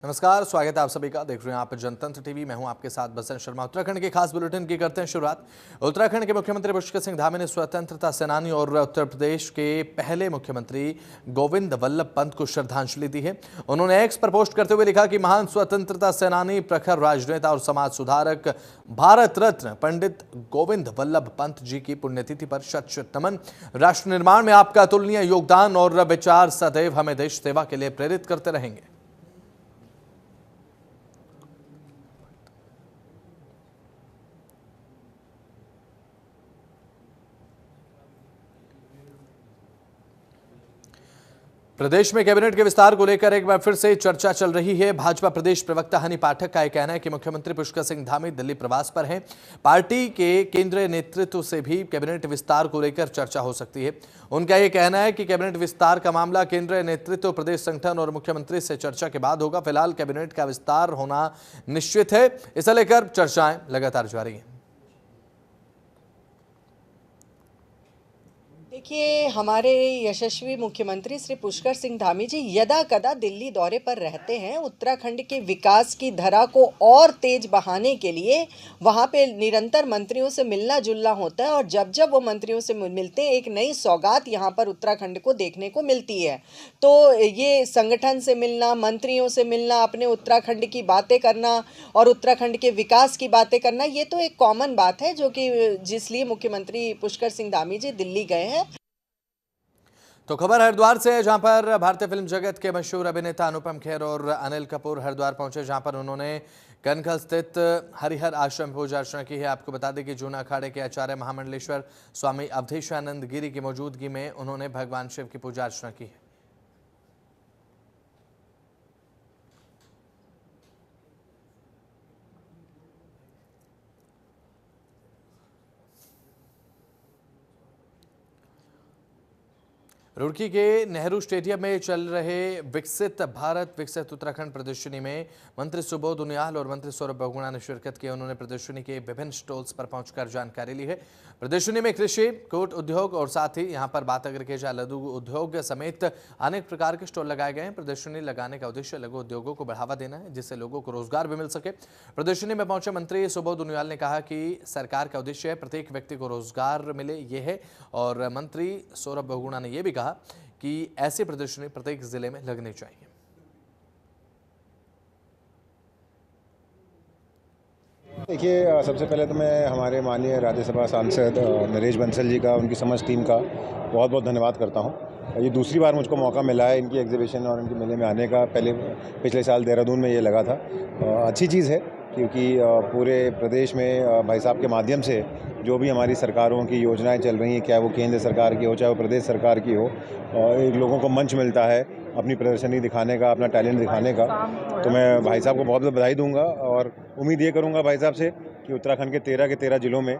नमस्कार, स्वागत है आप सभी का। देख रहे हैं आप जनतंत्र टीवी। मैं हूं आपके साथ बसंत शर्मा। उत्तराखंड के खास बुलेटिन की करते हैं शुरुआत। उत्तराखंड के मुख्यमंत्री पुष्कर सिंह धामी ने स्वतंत्रता सेनानी और उत्तर प्रदेश के पहले मुख्यमंत्री गोविंद वल्लभ पंत को श्रद्धांजलि दी है। उन्होंने एक्स पर पोस्ट करते हुए लिखा कि महान स्वतंत्रता सेनानी, प्रखर राजनेता और समाज सुधारक भारत रत्न पंडित गोविंद वल्लभ पंत जी की पुण्यतिथि पर शत शत नमन। राष्ट्र निर्माण में आपका अतुलनीय योगदान और विचार सदैव हमें देश सेवा के लिए प्रेरित करते रहेंगे। प्रदेश में कैबिनेट के विस्तार को लेकर एक बार फिर से चर्चा चल रही है। भाजपा प्रदेश प्रवक्ता हनी पाठक का यह कहना है कि मुख्यमंत्री पुष्कर सिंह धामी दिल्ली प्रवास पर हैं। पार्टी के केंद्रीय नेतृत्व से भी कैबिनेट विस्तार को लेकर चर्चा हो सकती है। उनका यह कहना है कि कैबिनेट विस्तार का मामला केंद्रीय नेतृत्व, प्रदेश संगठन और मुख्यमंत्री से चर्चा के बाद होगा। फिलहाल कैबिनेट का विस्तार होना निश्चित है। इसे लेकर चर्चाएं लगातार जारी हैं। देखिए, हमारे यशस्वी मुख्यमंत्री श्री पुष्कर सिंह धामी जी यदा कदा दिल्ली दौरे पर रहते हैं। उत्तराखंड के विकास की धरा को और तेज बढ़ाने के लिए वहाँ पे निरंतर मंत्रियों से मिलना जुलना होता है और जब जब वो मंत्रियों से मिलते हैं एक नई सौगात यहाँ पर उत्तराखंड को देखने को मिलती है। तो ये संगठन से मिलना, मंत्रियों से मिलना, अपने उत्तराखंड की बातें करना और उत्तराखंड के विकास की बातें करना, ये तो एक कॉमन बात है जो कि जिसलिए मुख्यमंत्री पुष्कर सिंह धामी जी दिल्ली गए हैं। तो खबर हरिद्वार से है, जहां पर भारतीय फिल्म जगत के मशहूर अभिनेता अनुपम खेर और अनिल कपूर हरिद्वार पहुंचे, जहां पर उन्होंने कनखल स्थित हरिहर आश्रम पूजा अर्चना की है। आपको बता दें कि जूना अखाड़े के आचार्य महामंडलेश्वर स्वामी अवधेशानंद गिरी की मौजूदगी में उन्होंने भगवान शिव की पूजा अर्चना की है। रुड़की के नेहरू स्टेडियम में चल रहे विकसित भारत विकसित उत्तराखंड प्रदर्शनी में मंत्री सुबोध उनियाल और मंत्री सौरभ बहुगुणा ने शिरकत की। उन्होंने प्रदर्शनी के विभिन्न स्टॉल्स पर पहुंचकर जानकारी ली है। प्रदर्शनी में कृषि, कुट उद्योग और साथ ही यहां पर बात अगर की जाए लघु उद्योग समेत अनेक प्रकार के स्टॉल लगाए गए हैं। प्रदर्शनी लगाने का उद्देश्य लघु उद्योगों को बढ़ावा देना है, जिससे लोगों को रोजगार भी मिल सके। प्रदर्शनी में पहुंचे मंत्री सुबोध उनियाल ने कहा कि सरकार का उद्देश्य है प्रत्येक व्यक्ति को रोजगार मिले, ये है। और मंत्री सौरभ बहुगुणा ने यह भी कहा कि ऐसी प्रदर्शनी प्रत्येक जिले में लगनी चाहिए। देखिए, सबसे पहले तो मैं हमारे माननीय राज्यसभा सांसद नरेश बंसल जी का, उनकी समस्त टीम का बहुत बहुत धन्यवाद करता हूं। ये दूसरी बार मुझको मौका मिला है इनकी एग्जीबिशन और इनके मेले में आने का। पिछले साल देहरादून में ये लगा था। अच्छी चीज़ है क्योंकि पूरे प्रदेश में भाई साहब के माध्यम से जो भी हमारी सरकारों की योजनाएं चल रही हैं, चाहे वो केंद्र सरकार की हो चाहे वो प्रदेश सरकार की हो, एक लोगों को मंच मिलता है अपनी प्रदर्शनी दिखाने का, अपना टैलेंट दिखाने का। तो मैं भाई साहब को बहुत बहुत बधाई दूंगा और उम्मीद ये करूंगा भाई साहब से कि उत्तराखंड के 13 जिलों में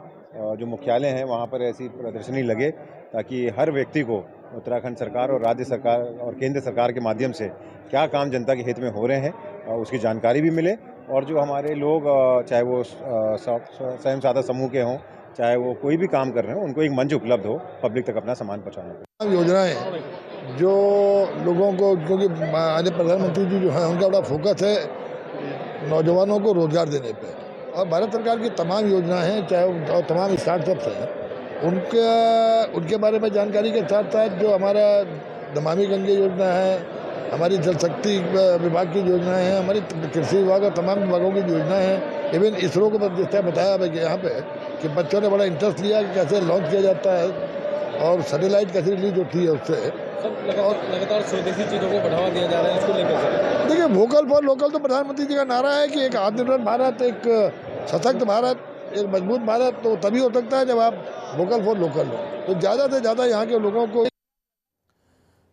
जो मुख्यालय हैं वहाँ पर ऐसी प्रदर्शनी लगे, ताकि हर व्यक्ति को उत्तराखंड सरकार और राज्य सरकार और केंद्र सरकार के माध्यम से क्या काम जनता के हित में हो रहे हैं उसकी जानकारी भी मिले। और जो हमारे लोग, चाहे वो स्वयं सहायता समूह के हों, चाहे वो कोई भी काम कर रहे हो, उनको एक मंच उपलब्ध हो पब्लिक तक अपना सामान पहुँचाने का। योजनाएं जो लोगों को, क्योंकि आज प्रधानमंत्री जी जो है उनका बड़ा फोकस है नौजवानों को रोजगार देने पे, और भारत सरकार की तमाम योजनाएं हैं, चाहे तमाम स्टार्टअप्स हैं, उनके बारे में जानकारी के साथ साथ जो हमारा नमामि गंगे योजना है, हमारी जल शक्ति विभाग की योजनाएं हैं, हमारी कृषि विभाग और तमाम विभागों की योजनाएं हैं। इवन इसरो को जिस तरह बताया कि यहाँ पे कि बच्चों ने बड़ा इंटरेस्ट लिया कि कैसे लॉन्च किया जाता है और सैटेलाइट कैसे रिलीज होती है उससे। लगातार स्वदेशी चीज़ों को बढ़ावा दिया जा रहा है, इसको लेकर देखिए, वोकल फॉर लोकल तो प्रधानमंत्री जी का नारा है कि एक आत्मनिर्भर भारत, एक सशक्त भारत, एक मजबूत भारत तो तभी हो सकता है जब आप वोकल फॉर लोकल हो। तो ज़्यादा से ज़्यादा यहाँ के लोगों को।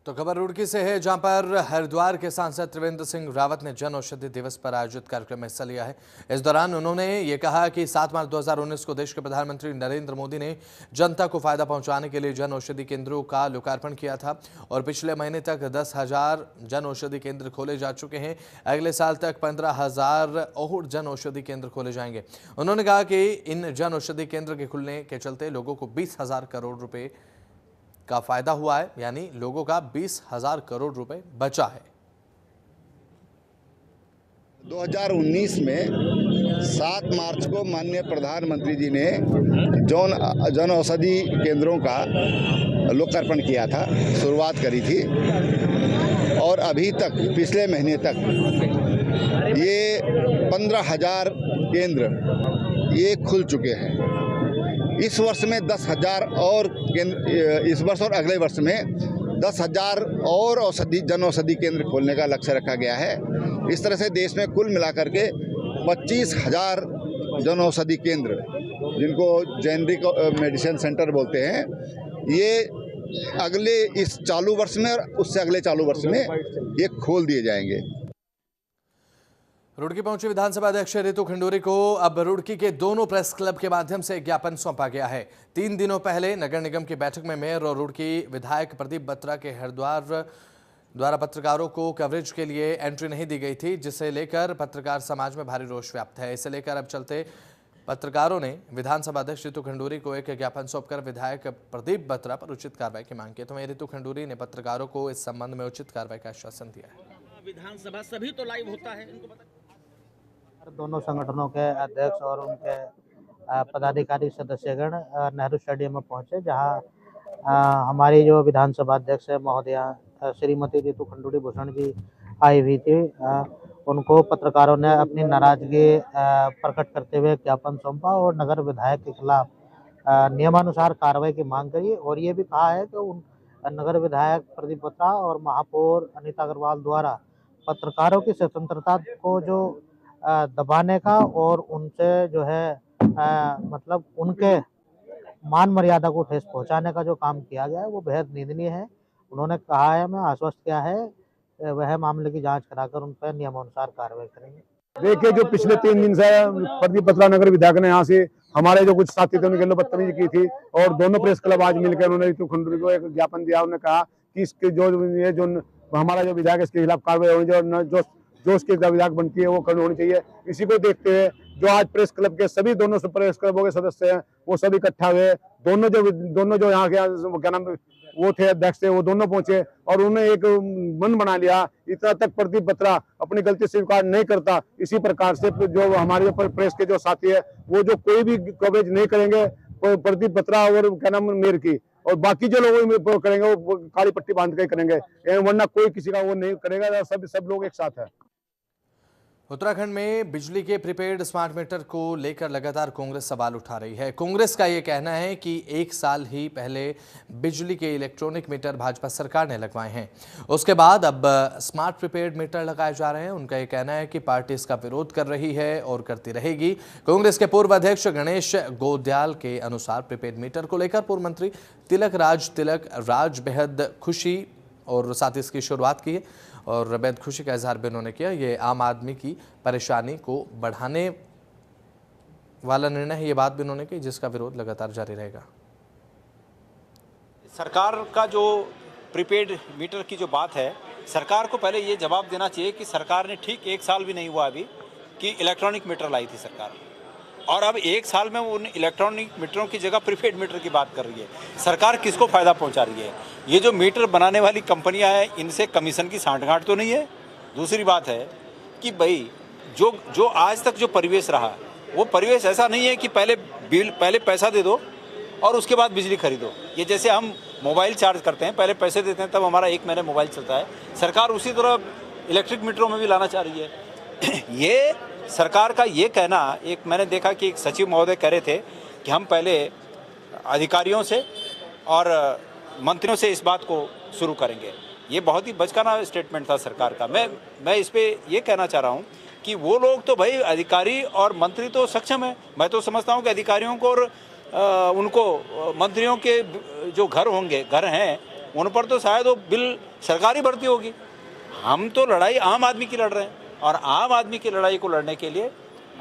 तो खबर रुड़की से है, जहां पर हरिद्वार के सांसद त्रिवेंद्र सिंह रावत ने जन औषधि दिवस पर आयोजित कार्यक्रम में हिस्सा लिया है। इस दौरान उन्होंने ये कहा कि 7 मार्च 2019 को देश के प्रधानमंत्री नरेंद्र मोदी ने जनता को फायदा पहुंचाने के लिए जन औषधि केंद्रों का लोकार्पण किया था और पिछले महीने तक 10,000 जन औषधि केंद्र खोले जा चुके हैं। अगले साल तक 15,000 और जन औषधि केंद्र खोले जाएंगे। उन्होंने कहा कि इन जन औषधि केंद्र के खुलने के चलते लोगों को 20,000 करोड़ रुपए का फायदा हुआ है, यानी लोगों का 20,000 करोड़ रुपए बचा है। 2019 में 7 मार्च को माननीय प्रधानमंत्री जी ने जन औषधि केंद्रों का लोकार्पण किया था, शुरुआत करी थी और अभी तक पिछले महीने तक ये 15,000 केंद्र ये खुल चुके हैं। इस वर्ष में 10,000 और केंद्र, इस वर्ष और अगले वर्ष में 10,000 और जन औषधि केंद्र खोलने का लक्ष्य रखा गया है। इस तरह से देश में कुल मिलाकर के 25,000 जन औषधि केंद्र, जिनको जेनरिक मेडिसिन सेंटर बोलते हैं, ये अगले इस चालू वर्ष में और उससे अगले चालू वर्ष में ये खोल दिए जाएंगे। रुड़की पहुंचे विधानसभा अध्यक्ष रितु खंडूरी को अब रुड़की के दोनों प्रेस क्लब के माध्यम से ज्ञापन सौंपा गया है। 3 दिनों पहले नगर निगम की बैठक में मेयर और रुड़की विधायक प्रदीप बत्रा के हरिद्वार द्वारा पत्रकारों को कवरेज के लिए एंट्री नहीं दी गई थी, जिसे लेकर पत्रकार समाज में भारी रोष व्याप्त है। इसे लेकर अब चलते पत्रकारों ने विधानसभा अध्यक्ष रितु खंडूरी को एक ज्ञापन सौंपकर विधायक प्रदीप बत्रा पर उचित कार्रवाई की मांग की। तो वहीं रितु खंडूरी ने पत्रकारों को इस संबंध में उचित कार्रवाई का आश्वासन दिया है। विधानसभा सभी तो लाइव होता है, इनको पता दोनों संगठनों के अध्यक्ष और उनके पदाधिकारी सदस्यगण नेहरू स्टेडियम में पहुंचे, जहां हमारी जो विधानसभा अध्यक्ष महोदया श्रीमती रितु खंडूरी भूषण जी आई हुई थी। उनको पत्रकारों ने अपनी नाराजगी प्रकट करते हुए ज्ञापन सौंपा और नगर विधायक के खिलाफ नियमानुसार कार्रवाई की मांग करी और ये भी कहा है कि उन नगर विधायक प्रदीप बत्रा और महापौर अनीता अग्रवाल द्वारा पत्रकारों की स्वतंत्रता को जो दबाने का और उनसे जो है मतलब उनके मान मर्यादा को ठेस पहुंचाने का जो काम किया गया है वो बेहद निंदनीय है। उन्होंने कहा है, मैं आश्वस्त किया है, वह मामले की जांच कराकर उन पर नियमानुसार कार्रवाई करेंगे। देखिए, जो पिछले 3 दिन से प्रदीप बत्रा नगर विधायक ने यहाँ से हमारे जो कुछ साथी थे उनके लिए बदतमीजी की थी और दोनों प्रेस क्लब आज मिलकर उन्होंने रितु खंडूरी को एक ज्ञापन दिया। उन्होंने कहा कि इसके जो हमारा जो विधायक इसके खिलाफ कार्रवाई होनी चाहिए, जो उसकी विधायक बनती है वो करनी होनी चाहिए। इसी को देखते हुए जो आज प्रेस क्लब के सभी दोनों प्रेस क्लबों के सदस्य हैं वो सभी इकट्ठा हुए, दोनों जो यहाँ के क्या नाम वो थे अध्यक्ष थे, वो दोनों पहुंचे और उन्होंने एक मन बना लिया। इतना तक प्रदीप बत्रा अपनी गलती स्वीकार नहीं करता, इसी प्रकार से जो हमारे प्रेस के जो साथी है वो जो कोई भी कवरेज नहीं करेंगे प्रदीप बत्रा और क्या नाम मेयर की, और बाकी जो लोग करेंगे वो काली पट्टी बांध के करेंगे, वरना कोई किसी का वो नहीं करेगा। सब लोग एक साथ है। उत्तराखंड में बिजली के प्रीपेड स्मार्ट मीटर को लेकर लगातार कांग्रेस सवाल उठा रही है। कांग्रेस का ये कहना है कि 1 साल ही पहले बिजली के इलेक्ट्रॉनिक मीटर भाजपा सरकार ने लगवाए हैं, उसके बाद अब स्मार्ट प्रीपेड मीटर लगाए जा रहे हैं। उनका ये कहना है कि पार्टी इसका विरोध कर रही है और करती रहेगी। कांग्रेस के पूर्व अध्यक्ष गणेश गोंदियाल के अनुसार प्रीपेड मीटर को लेकर पूर्व मंत्री तिलक राज बेहद खुशी और साथ ही इसकी शुरुआत की है और बेहद खुशी का इजहार भी उन्होंने किया। ये आम आदमी की परेशानी को बढ़ाने वाला निर्णय है, ये बात भी उन्होंने की, जिसका विरोध लगातार जारी रहेगा। सरकार का जो प्रीपेड मीटर की जो बात है, सरकार को पहले ये जवाब देना चाहिए कि सरकार ने ठीक 1 साल भी नहीं हुआ अभी कि इलेक्ट्रॉनिक मीटर लाई थी सरकार, और अब 1 साल में उन इलेक्ट्रॉनिक मीटरों की जगह प्रीपेड मीटर की बात कर रही है। सरकार किसको फ़ायदा पहुंचा रही है? ये जो मीटर बनाने वाली कंपनियां हैं, इनसे कमीशन की सांठगांठ तो नहीं है? दूसरी बात है कि भाई जो आज तक जो परिवेश रहा, वो परिवेश ऐसा नहीं है कि पहले पैसा दे दो और उसके बाद बिजली खरीदो। ये जैसे हम मोबाइल चार्ज करते हैं, पहले पैसे देते हैं तब हमारा 1 महीने मोबाइल चलता है। सरकार उसी तरह इलेक्ट्रिक मीटरों में भी लाना चाह रही है। ये सरकार का ये कहना, एक मैंने देखा कि एक सचिव महोदय कह रहे थे कि हम पहले अधिकारियों से और मंत्रियों से इस बात को शुरू करेंगे। ये बहुत ही बचकाना स्टेटमेंट था सरकार का। मैं इस पे ये कहना चाह रहा हूँ कि वो लोग तो भाई अधिकारी और मंत्री तो सक्षम है। मैं तो समझता हूँ कि अधिकारियों को और उनको मंत्रियों के जो घर हैं उन पर तो शायद वो बिल सरकारी भर्ती होगी। हम तो लड़ाई आम आदमी की लड़ रहे हैं और आम आदमी की लड़ाई को लड़ने के लिए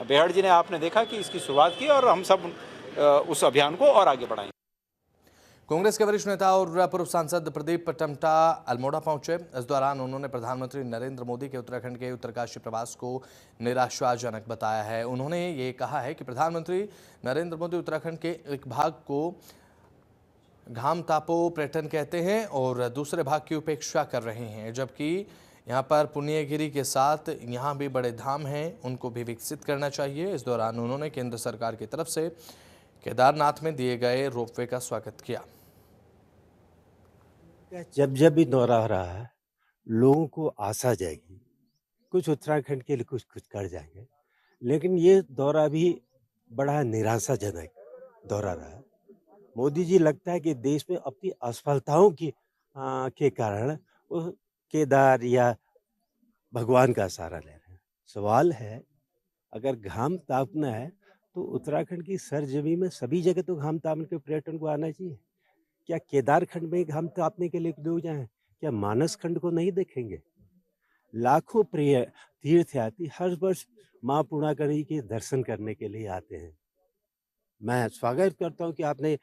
बेहड़ जी ने आपने देखा कि इसकी शुरुआत की और हम सब उस अभियान को और आगे बढ़ाएंगे। कांग्रेस के वरिष्ठ नेता और पूर्व सांसद प्रदीप टमटा अल्मोड़ा पहुंचे। इस दौरान उन्होंने प्रधानमंत्री नरेंद्र मोदी के उत्तराखंड के उत्तरकाशी प्रवास को निराशाजनक बताया है। उन्होंने ये कहा है कि प्रधानमंत्री नरेंद्र मोदी उत्तराखंड के एक भाग को घाम तापो पर्यटन कहते हैं और दूसरे भाग की उपेक्षा कर रहे हैं, जबकि यहाँ पर पुण्यगिरी के साथ यहाँ भी बड़े धाम हैं, उनको भी विकसित करना चाहिए। इस दौरान उन्होंने केंद्र सरकार की तरफ से केदारनाथ में दिए गए रोपवे का स्वागत किया। जब जब भी दौरा हो रहा है, लोगों को आशा जाएगी, कुछ उत्तराखंड के लिए कुछ कर जाएंगे, लेकिन ये दौरा भी बड़ा निराशाजनक दौरा रहा। मोदी जी लगता है कि देश में अपनी असफलताओं के कारण वो केदार या भगवान का सहारा ले रहे हैं। सवाल है, अगर घाम तापना है तो उत्तराखंड की सरजमी में सभी जगह तो घाम तापने के पर्यटन को आना चाहिए। क्या केदारखंड में घाम तापने के लिए लोग जाएं? क्या मानस खंड को नहीं देखेंगे? लाखों प्रिय तीर्थयात्री हर वर्ष माँ पूर्णागिरि के दर्शन करने के लिए आते हैं। मैं स्वागत करता हूँ कि आपने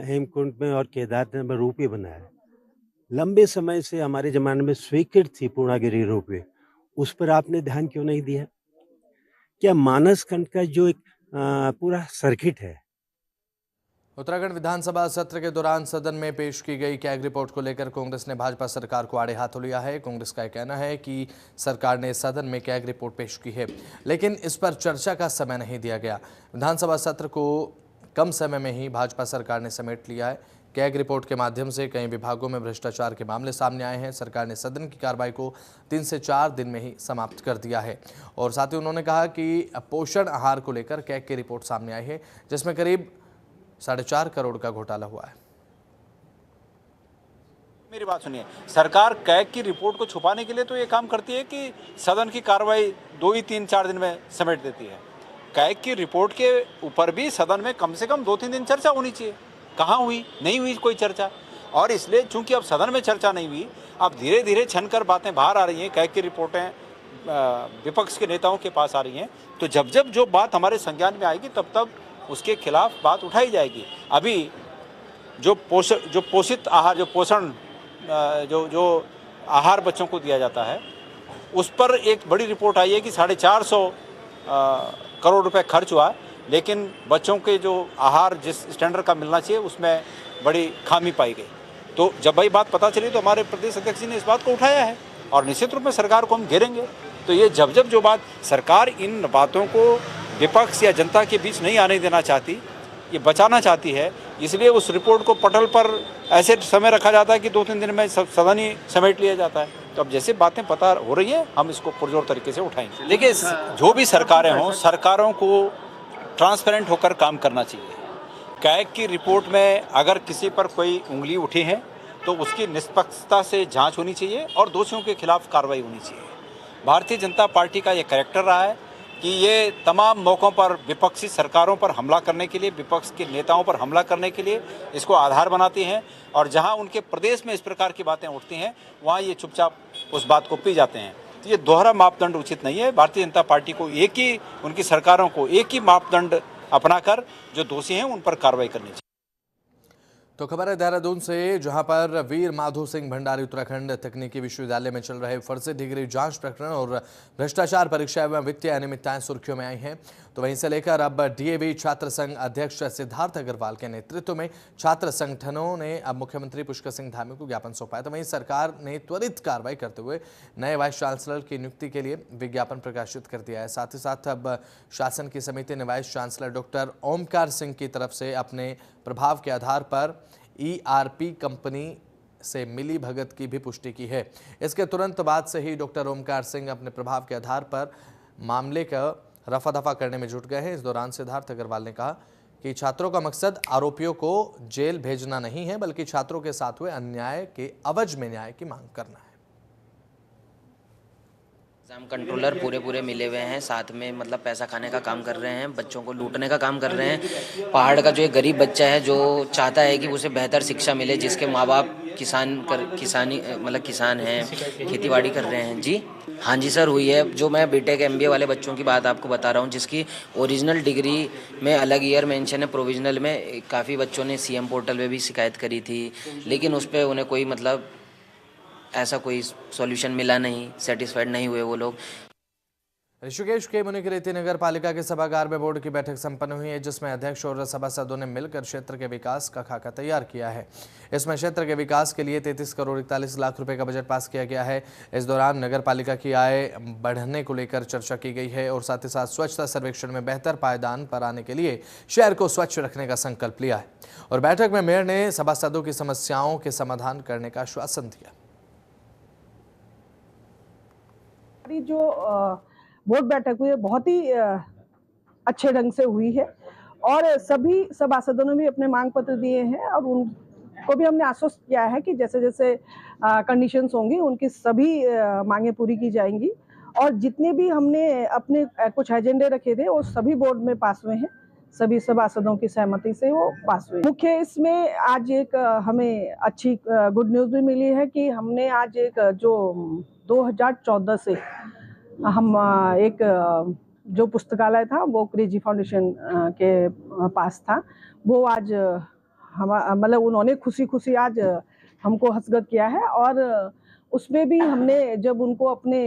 हेमकुंड में और केदारनाथ में रोपवे बनाया। लंबे समय से हमारे ज़माने में स्वीकृत थी पूर्णागिरि रोपवे, उस पर आपने ध्यान क्यों नहीं दिया? क्या मानस खंड का जो एक पूरा सर्किट है। उत्तराखंड विधानसभा सत्र के दौरान सदन में पेश की गई कैग रिपोर्ट को लेकर कांग्रेस ने भाजपा सरकार को आड़े हाथों लिया है। कांग्रेस का कहना है कि सरकार ने सदन में कैग रिपोर्ट पेश की है, लेकिन इस पर चर्चा का समय नहीं दिया गया। विधानसभा सत्र को कम समय में ही भाजपा सरकार ने समेट लिया है। कैग रिपोर्ट के माध्यम से कई विभागों में भ्रष्टाचार के मामले सामने आए हैं। सरकार ने सदन की कार्रवाई को 3 से 4 दिन में ही समाप्त कर दिया है। और साथ ही उन्होंने कहा कि पोषण आहार को लेकर कैग की रिपोर्ट सामने आई है, जिसमें करीब 4.5 करोड़ का घोटाला हुआ है। मेरी बात सुनिए, सरकार कैग की रिपोर्ट को छुपाने के लिए तो ये काम करती है कि सदन की कार्रवाई 2 ही 3-4 दिन में समेट देती है। कैग की रिपोर्ट के ऊपर भी सदन में कम से कम 2-3 दिन चर्चा होनी चाहिए। कहाँ हुई? नहीं हुई कोई चर्चा। और इसलिए चूंकि अब सदन में चर्चा नहीं हुई, अब धीरे धीरे छनकर बातें बाहर आ रही हैं, कैग की रिपोर्टें विपक्ष के नेताओं के पास आ रही हैं, तो जब जब जो बात हमारे संज्ञान में आएगी तब तब उसके खिलाफ बात उठाई जाएगी। अभी जो पोषित आहार, जो आहार बच्चों को दिया जाता है, उस पर एक बड़ी रिपोर्ट आई है कि 450 करोड़ रुपए खर्च हुआ, लेकिन बच्चों के जो आहार जिस स्टैंडर्ड का मिलना चाहिए उसमें बड़ी खामी पाई गई। तो जब भाई बात पता चली तो हमारे प्रदेश अध्यक्ष जी ने इस बात को उठाया है और निश्चित रूप में सरकार को हम घेरेंगे। तो ये जब जब जो बात, सरकार इन बातों को विपक्ष या जनता के बीच नहीं आने देना चाहती, ये बचाना चाहती है, इसलिए उस रिपोर्ट को पटल पर ऐसे समय रखा जाता है कि 2-3 दिन में सदन ही समेट लिया जाता है। तो अब जैसे बातें पता हो रही है, हम इसको पुरजोर तरीके से उठाएंगे। देखिए, जो भी सरकारें हों, सरकारों को ट्रांसपेरेंट होकर काम करना चाहिए। कैग की रिपोर्ट में अगर किसी पर कोई उंगली उठी है तो उसकी निष्पक्षता से जांच होनी चाहिए और दोषियों के खिलाफ कार्रवाई होनी चाहिए। भारतीय जनता पार्टी का ये कैरेक्टर रहा है कि ये तमाम मौक़ों पर विपक्षी सरकारों पर हमला करने के लिए, विपक्ष के नेताओं पर हमला करने के लिए इसको आधार बनाती हैं, और जहां उनके प्रदेश में इस प्रकार की बातें उठती हैं वहां ये चुपचाप उस बात को पी जाते हैं। तो ये दोहरा मापदंड उचित नहीं है। भारतीय जनता पार्टी को एक ही, उनकी सरकारों को एक ही मापदंड अपनाकर जो दोषी हैं उन पर कार्रवाई करनी चाहिए। तो खबर है देहरादून से, जहां पर वीर माधो सिंह भंडारी उत्तराखंड तकनीकी विश्वविद्यालय में चल रहे फर्जी डिग्री जांच प्रकरण और भ्रष्टाचार परीक्षा एवं वित्तीय अनियमितताएं सुर्खियों में आई हैं। तो वहीं से लेकर अब डीएवी छात्र संघ अध्यक्ष सिद्धार्थ अग्रवाल के नेतृत्व में छात्र संगठनों ने अब मुख्यमंत्री पुष्कर सिंह धामी को ज्ञापन सौंपा है। तो वहीं सरकार ने त्वरित कार्रवाई करते हुए नए वाइस चांसलर की नियुक्ति के लिए विज्ञापन प्रकाशित कर दिया है। साथ ही साथ अब शासन की समिति ने vice chancellor doctor Omkar Singh की तरफ से अपने प्रभाव के आधार पर ERP कंपनी से मिली भगत की भी पुष्टि की है। इसके तुरंत बाद से ही डॉक्टर ओमकार सिंह अपने प्रभाव के आधार पर मामले का रफा दफा करने में जुट गए हैं। इस दौरान सिद्धार्थ अग्रवाल ने कहा कि छात्रों का मकसद आरोपियों को जेल भेजना नहीं है, बल्कि छात्रों के साथ हुए अन्याय के अवज में न्याय की मांग करना है। एग्जाम कंट्रोलर पूरे मिले हुए हैं, साथ में मतलब पैसा खाने का काम कर रहे हैं, बच्चों को लूटने का काम कर रहे हैं। पहाड़ का जो एक गरीब बच्चा है जो चाहता है कि उसे बेहतर शिक्षा मिले, जिसके माँ बाप किसान हैं, खेतीबाड़ी कर रहे हैं। जी हाँ जी सर, हुई है। जो मैं बीटेक MBA वाले बच्चों की बात आपको बता रहा हूँ, जिसकी ओरिजिनल डिग्री में अलग ईयर मेंशन है, प्रोविजनल में काफ़ी बच्चों ने CM पोर्टल में भी शिकायत करी थी, लेकिन उस पर उन्हें कोई मतलब ऐसा कोई सॉल्यूशन मिला नहीं, सेटिस्फाइड नहीं हुए वो लोग। ऋषिकेश के मुनिकीर्ति नगर पालिका के सभागार में बोर्ड की बैठक संपन्न हुई है, जिसमें अध्यक्ष और सभासदों ने मिलकर क्षेत्र के विकास का खाका तैयार किया है। इसमें क्षेत्र के विकास के लिए 33 करोड़ 41 लाख रुपए का बजट पास किया गया है। इस दौरान नगर पालिका की आय बढ़ने को लेकर चर्चा की गई है और साथ ही साथ स्वच्छता सर्वेक्षण में बेहतर पायदान पर आने के लिए शहर को स्वच्छ रखने का संकल्प लिया है। और बैठक में मेयर ने सभासदों की समस्याओं के समाधान करने का आश्वासन दिया। जो बोर्ड बैठक हुई है बहुत ही अच्छे ढंग से हुई है और सभी सभासदों ने भी अपने मांग पत्र दिए हैं और उनको भी हमने आश्वस्त किया है कि जैसे जैसे कंडीशंस होंगी उनकी सभी मांगें पूरी की जाएंगी और जितने भी हमने अपने कुछ एजेंडे रखे थे वो सभी बोर्ड में पास हुए हैं। सभी सभासदों की सहमति से वो पास हुए। मुख्य इसमें आज एक हमें अच्छी गुड न्यूज़ भी मिली है कि हमने आज एक जो 2014 से हम एक जो पुस्तकालय था वो क्रेजी फाउंडेशन के पास था, वो आज हम मतलब उन्होंने खुशी आज हमको हस्तगत किया है और उसमें भी हमने जब उनको अपने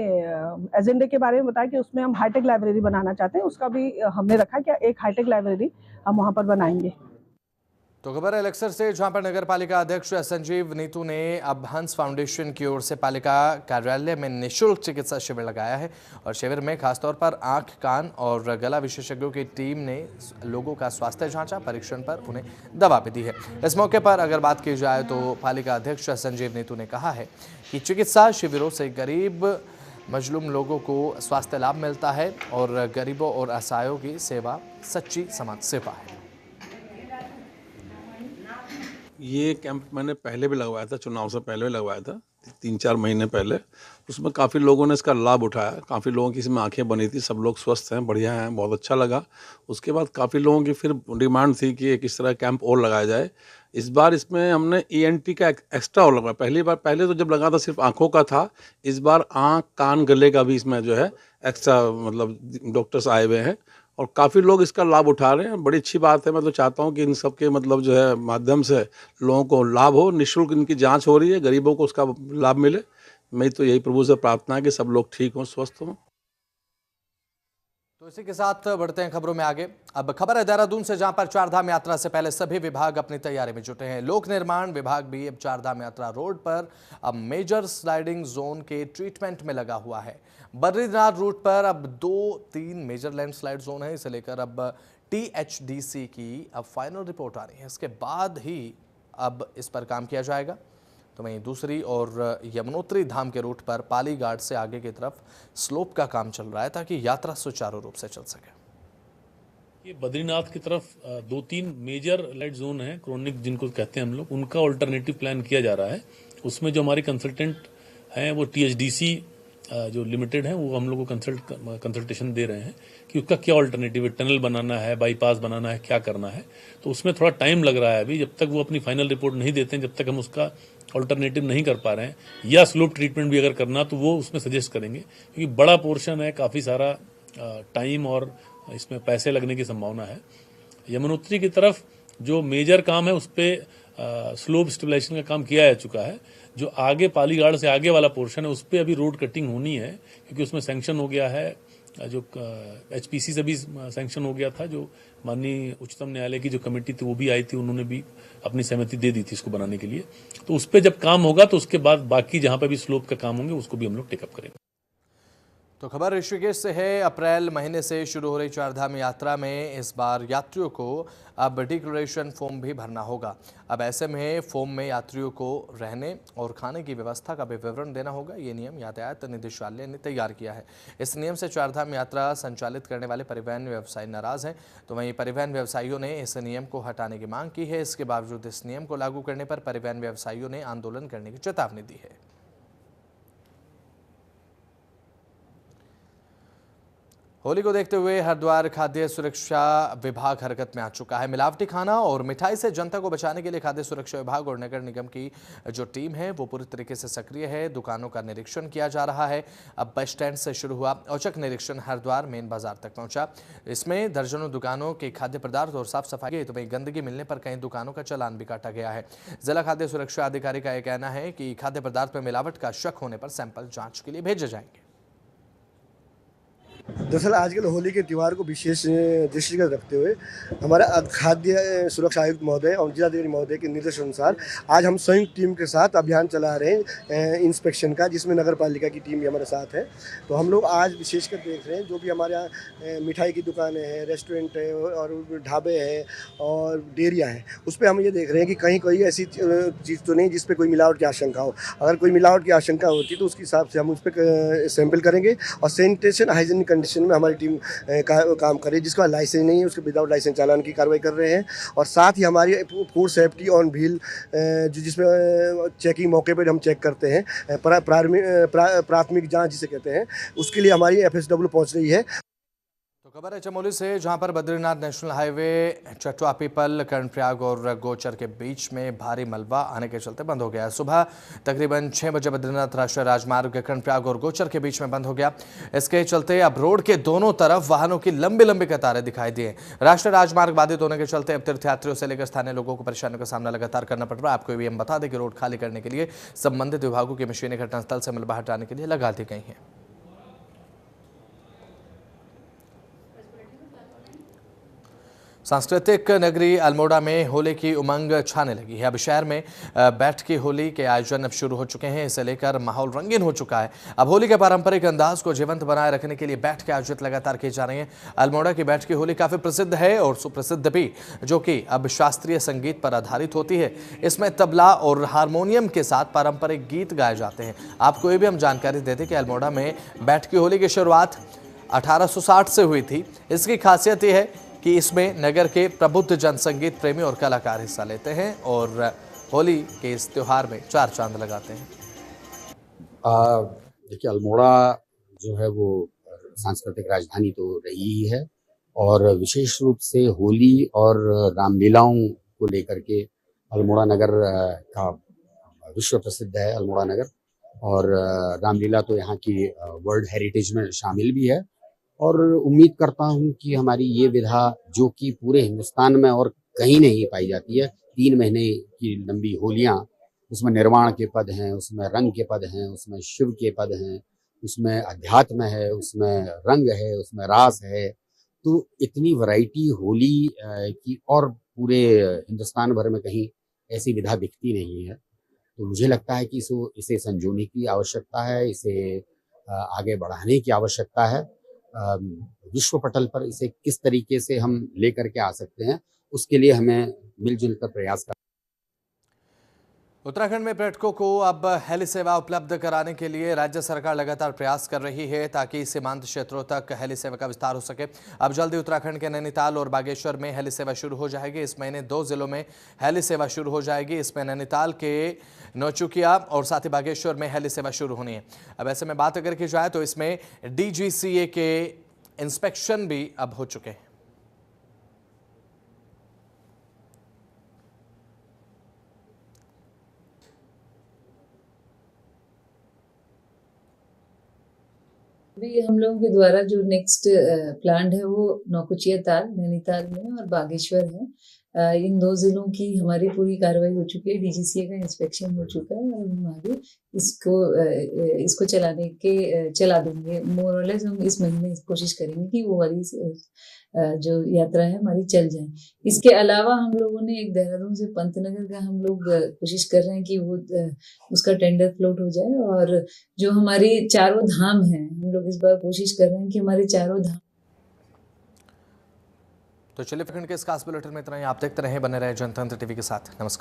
एजेंडे के बारे में बताया कि उसमें हम हाईटेक लाइब्रेरी बनाना चाहते हैं, उसका भी हमने रखा कि एक हाईटेक लाइब्रेरी हम वहाँ पर बनाएंगे। तो खबर है अलेक्सर से, जहां पर नगर पालिका अध्यक्ष संजीव नीतू ने अब हंस फाउंडेशन की ओर से पालिका कार्यालय में निःशुल्क चिकित्सा शिविर लगाया है और शिविर में खासतौर पर आंख, कान और गला विशेषज्ञों की टीम ने लोगों का स्वास्थ्य जांचा, परीक्षण पर उन्हें दवा भी दी है। इस मौके पर अगर बात की जाए तो पालिका अध्यक्ष संजीव नीतू ने कहा है कि चिकित्सा शिविरों से गरीब मजलूम लोगों को स्वास्थ्य लाभ मिलता है और गरीबों और असहायों की सेवा सच्ची समाज सेवा है। ये कैंप मैंने पहले भी लगवाया था, चुनाव से पहले भी लगवाया था 3-4 महीने पहले। उसमें काफ़ी लोगों ने इसका लाभ उठाया, काफ़ी लोगों की इसमें आंखें बनी थी, सब लोग स्वस्थ हैं, बढ़िया हैं, बहुत अच्छा लगा। उसके बाद काफ़ी लोगों की फिर डिमांड थी कि एक इस तरह कैंप और लगाया जाए। इस बार इसमें हमने ENT का एक्स्ट्रा और लगवाया। पहले तो जब लगा था सिर्फ आँखों का था, इस बार आँख, कान, गले का भी इसमें जो है एक्स्ट्रा मतलब डॉक्टर्स आए हुए हैं और काफ़ी लोग इसका लाभ उठा रहे हैं। बड़ी अच्छी बात है। मैं तो चाहता हूँ कि इन सब के मतलब जो है माध्यम से लोगों को लाभ हो, निःशुल्क इनकी जांच हो रही है, गरीबों को उसका लाभ मिले। मैं तो यही प्रभु से प्रार्थना है कि सब लोग ठीक हों, स्वस्थ हों। तो इसी के साथ बढ़ते हैं खबरों में आगे। अब खबर है देहरादून से, जहां पर चारधाम यात्रा से पहले सभी विभाग अपनी तैयारी में जुटे हैं। लोक निर्माण विभाग भी अब चारधाम यात्रा रोड पर अब मेजर स्लाइडिंग जोन के ट्रीटमेंट में लगा हुआ है। बद्रीनाथ रूट पर अब 2-3 मेजर लैंडस्लाइड जोन है। इसे लेकर अब THDC की अब फाइनल रिपोर्ट आ रही है, इसके बाद ही अब इस पर काम किया जाएगा। तो वहीं दूसरी और यमुनोत्री धाम के रूट पर पाली घाट से आगे की तरफ स्लोप का काम चल रहा है ताकि यात्रा सुचारू रूप से चल सके। ये बद्रीनाथ की तरफ 2-3 मेजर लाइट जोन है, क्रोनिक जिनको कहते हैं हम लोग, उनका ऑल्टरनेटिव प्लान किया जा रहा है। उसमें जो हमारे कंसल्टेंट हैं वो THDC जो लिमिटेड है वो हम लोग को कंसल्टेशन दे रहे हैं कि उसका क्या ऑल्टरनेटिव है, टनल बनाना है, बाईपास बनाना है, क्या करना है। तो उसमें थोड़ा टाइम लग रहा है अभी, जब तक वो अपनी फाइनल रिपोर्ट नहीं देते हैं, जब तक हम उसका ऑल्टरनेटिव नहीं कर पा रहे हैं, या स्लोप ट्रीटमेंट भी अगर करना तो वो उसमें सजेस्ट करेंगे, क्योंकि बड़ा पोर्शन है, काफ़ी सारा टाइम और इसमें पैसे लगने की संभावना है। यमुनोत्री की तरफ जो मेजर काम है उस पर स्लोप स्टेबलाइजेशन का काम किया जा चुका है। जो आगे पालीगाड़ से आगे वाला पोर्शन है उस पर अभी रोड कटिंग होनी है, क्योंकि उसमें सैंक्शन हो गया है, जो HPC से भी सैंक्शन हो गया था। जो माननीय उच्चतम न्यायालय की जो कमेटी थी वो भी आई थी, उन्होंने भी अपनी सहमति दे दी थी इसको बनाने के लिए। तो उस पर जब काम होगा तो उसके बाद बाकी जहां पर भी स्लोप का काम होंगे उसको भी हम लोग टेकअप करेंगे। तो खबर ऋषिकेश से है। अप्रैल महीने से शुरू हो रही चारधाम यात्रा में इस बार यात्रियों को अब डिक्लेरेशन फॉर्म भी भरना होगा। अब ऐसे में फॉर्म में यात्रियों को रहने और खाने की व्यवस्था का भी विवरण देना होगा। ये नियम यातायात निदेशालय ने तैयार किया है। इस नियम से चारधाम यात्रा संचालित करने वाले परिवहन व्यवसायी नाराज हैं, तो वहीं परिवहन व्यवसायियों ने इस नियम को हटाने की मांग की है। इसके बावजूद इस नियम को लागू करने पर परिवहन व्यवसायियों ने आंदोलन करने की चेतावनी दी है। होली को देखते हुए हरिद्वार खाद्य सुरक्षा विभाग हरकत में आ चुका है। मिलावटी खाना और मिठाई से जनता को बचाने के लिए खाद्य सुरक्षा विभाग और नगर निगम की जो टीम है वो पूरी तरीके से सक्रिय है। दुकानों का निरीक्षण किया जा रहा है। अब बस स्टैंड से शुरू हुआ औचक निरीक्षण हरिद्वार मेन बाजार तक पहुंचा। इसमें दर्जनों दुकानों के खाद्य पदार्थ और साफ सफाई, तो वहीं गंदगी मिलने पर कई दुकानों का चालान भी काटा गया है। जिला खाद्य सुरक्षा अधिकारी का यह कहना है कि खाद्य पदार्थ में मिलावट का शक होने पर सैंपल जाँच के लिए भेजे जाएंगे। दरअसल आजकल होली के त्यौहार को विशेष दृष्टिगत रखते हुए हमारा खाद्य सुरक्षा आयुक्त महोदय और जिलाधिकारी महोदय के निर्देश अनुसार आज हम संयुक्त टीम के साथ अभियान चला रहे हैं इंस्पेक्शन का, जिसमें नगर पालिका की टीम भी हमारे साथ है। तो हम लोग आज विशेषकर देख रहे हैं जो भी हमारे यहाँ मिठाई की दुकानें हैं, रेस्टोरेंट है और ढाबे हैं और डेयरियाँ हैं, उस पर हम ये देख रहे हैं कि कहीं कोई ऐसी चीज़ तो नहीं जिस पर कोई मिलावट की आशंका हो। अगर कोई मिलावट की आशंका होती तो उसके हिसाब से हम उस पर सैंपल करेंगे और सैनिटेशन हाइजीनिक कंडीशन में हमारी टीम काम करे। जिसका लाइसेंस नहीं है उसके विदाउट लाइसेंस चालान की कार्रवाई कर रहे हैं। और साथ ही हमारी फूड सेफ्टी ऑन व्हील जिसमें चेकिंग मौके पर हम चेक करते हैं, प्राथमिक जांच जिसे कहते हैं, उसके लिए हमारी FSW पहुंच रही है। तो खबर है चमोली से, जहां पर बद्रीनाथ नेशनल हाईवे चटवा पीपल कर्णप्रयाग और गोचर के बीच में भारी मलबा आने के चलते बंद हो गया। सुबह तकरीबन 6 बजे बद्रीनाथ राष्ट्रीय राजमार्ग कर्णप्रयाग और गोचर के बीच में बंद हो गया। इसके चलते अब रोड के दोनों तरफ वाहनों की लंबी लंबी कतारें दिखाई दी। राष्ट्रीय राजमार्ग बाधित होने के चलते अब तीर्थयात्रियों से लेकर स्थानीय लोगों को परेशानियों का सामना लगातार करना पड़ रहा है। आपको भी हम बता दें कि रोड खाली करने के लिए संबंधित विभागों की मशीनें घटनास्थल से मलबा हटाने के लिए लगा दी गई हैं। सांस्कृतिक नगरी अल्मोड़ा में होली की उमंग छाने लगी है। अब शहर में बैठ की होली के आयोजन अब शुरू हो चुके हैं। इसे लेकर माहौल रंगीन हो चुका है। अब होली के पारंपरिक अंदाज को जीवंत बनाए रखने के लिए बैठ के आयोजित लगातार की जा रही है। अल्मोड़ा की बैठ की होली काफी प्रसिद्ध है और सुप्रसिद्ध भी, जो कि अब शास्त्रीय संगीत पर आधारित होती है। इसमें तबला और हारमोनियम के साथ पारंपरिक गीत गाए जाते हैं। आपको ये भी हम जानकारी देते कि अल्मोड़ा में बैठ की होली की शुरुआत 1860 से हुई थी। इसकी खासियत यह है कि इसमें नगर के प्रबुद्ध जनसंगीत प्रेमी और कलाकार हिस्सा लेते हैं और होली के इस त्यौहार में 4 चांद लगाते हैं। देखिए, अल्मोड़ा जो है वो सांस्कृतिक राजधानी तो रही ही है और विशेष रूप से होली और रामलीलाओं को लेकर के अल्मोड़ा नगर का विश्व प्रसिद्ध है अल्मोड़ा नगर। और रामलीला तो यहाँ की वर्ल्ड हेरिटेज में शामिल भी है। और उम्मीद करता हूँ कि हमारी ये विधा, जो कि पूरे हिंदुस्तान में और कहीं नहीं पाई जाती है, 3 महीने की लंबी होलियाँ, उसमें निर्वाण के पद हैं, उसमें रंग के पद हैं, उसमें शिव के पद हैं, उसमें अध्यात्म है, उसमें रंग है, उसमें रास है। तो इतनी वैरायटी होली की और पूरे हिंदुस्तान भर में कहीं ऐसी विधा दिखती नहीं है। तो मुझे लगता है कि इसे संजोने की आवश्यकता है, इसे आगे बढ़ाने की आवश्यकता है। विश्व पटल पर इसे किस तरीके से हम लेकर के आ सकते हैं, उसके लिए हमें मिलजुल कर प्रयास करना। उत्तराखंड में पर्यटकों को अब हेली सेवा उपलब्ध कराने के लिए राज्य सरकार लगातार प्रयास कर रही है ताकि सीमांत क्षेत्रों तक हेली सेवा का विस्तार हो सके। अब जल्दी उत्तराखंड के नैनीताल और बागेश्वर में हेली सेवा शुरू हो जाएगी। इस महीने 2 जिलों में हेली सेवा शुरू हो जाएगी। इसमें नैनीताल के नौचुकिया और साथ ही बागेश्वर में हेली सेवा शुरू होनी है। अब ऐसे में बात अगर की जाए तो इसमें DGCA के इंस्पेक्शन भी अब हो चुके हैं। अभी हम लोगों के द्वारा जो नेक्स्ट प्लान है वो नौकुचिया ताल नैनीताल में और बागेश्वर है। इन 2 जिलों की हमारी पूरी कार्रवाई हो चुकी है। DGCA का इंस्पेक्शन हो चुका है और हम आगे इसको चला देंगे। मोर और लेस हम इस महीने कोशिश करेंगे कि वो वाली जो यात्रा है हमारी चल जाए। इसके अलावा हम लोगों ने एक देहरादून से पंतनगर का हम लोग कोशिश कर रहे हैं कि वो उसका टेंडर फ्लोट हो जाए। और जो हमारी चारों धाम हैं, हम लोग इस बार कोशिश कर रहे हैं कि हमारे चारों धाम। तो चलिए, उत्तराखंड के इस खास बुलेटिन में इतना ही। आप देखते रहे, बने रहे जनतंत्र टीवी के साथ। नमस्कार।